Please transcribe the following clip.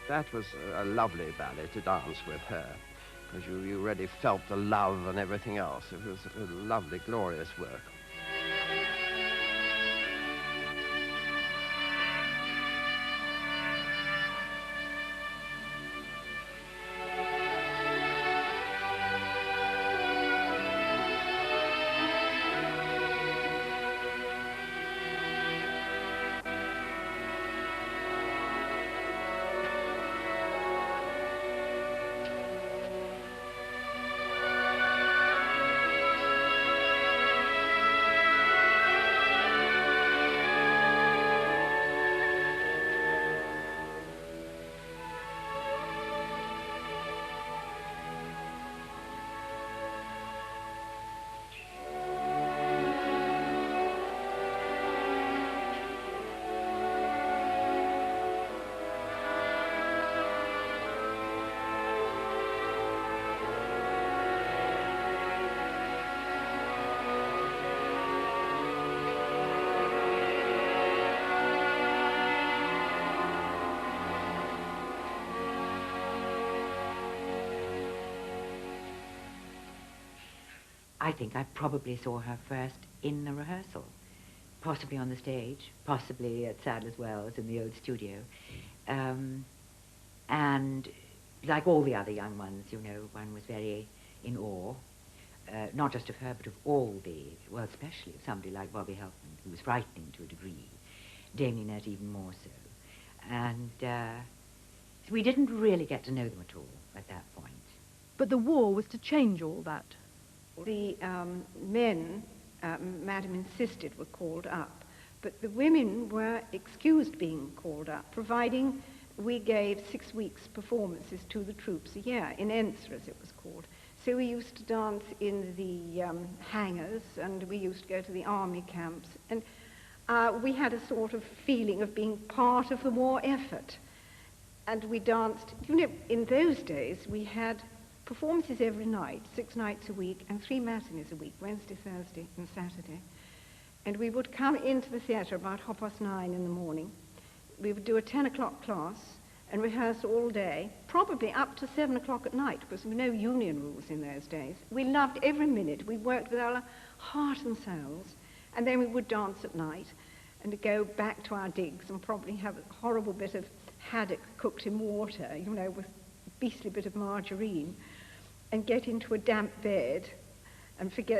That was a lovely ballet to dance with her, because you really felt the love and everything else. It was a lovely, glorious work. I think I probably saw her first in the rehearsal, possibly on the stage, possibly at Sadler's Wells in the old studio. And like all the other young ones, you know, one was very in awe, not just of her, but of all the, well, especially of somebody like Bobby Helpman, who was frightening to a degree, Dame Ninette even more so. And so we didn't really get to know them at all at that point. But the war was to change all that. The men, Madam insisted, were called up, but the women were excused being called up, providing we gave 6 weeks' performances to the troops a year, in Ensa, as it was called. So we used to dance in the hangars, and we used to go to the army camps, and we had a sort of feeling of being part of the war effort. And we danced, you know, in those days we had performances every night, 6 nights a week, and 3 matinees a week, Wednesday, Thursday, and Saturday. And we would come into the theatre about 9:30 in the morning. We would do a 10 o'clock class and rehearse all day, probably up to 7 o'clock at night, because there were no union rules in those days. We loved every minute. We worked with our heart and souls, and then we would dance at night and go back to our digs and probably have a horrible bit of haddock cooked in water, you know, with a beastly bit of margarine, and get into a damp bed and forget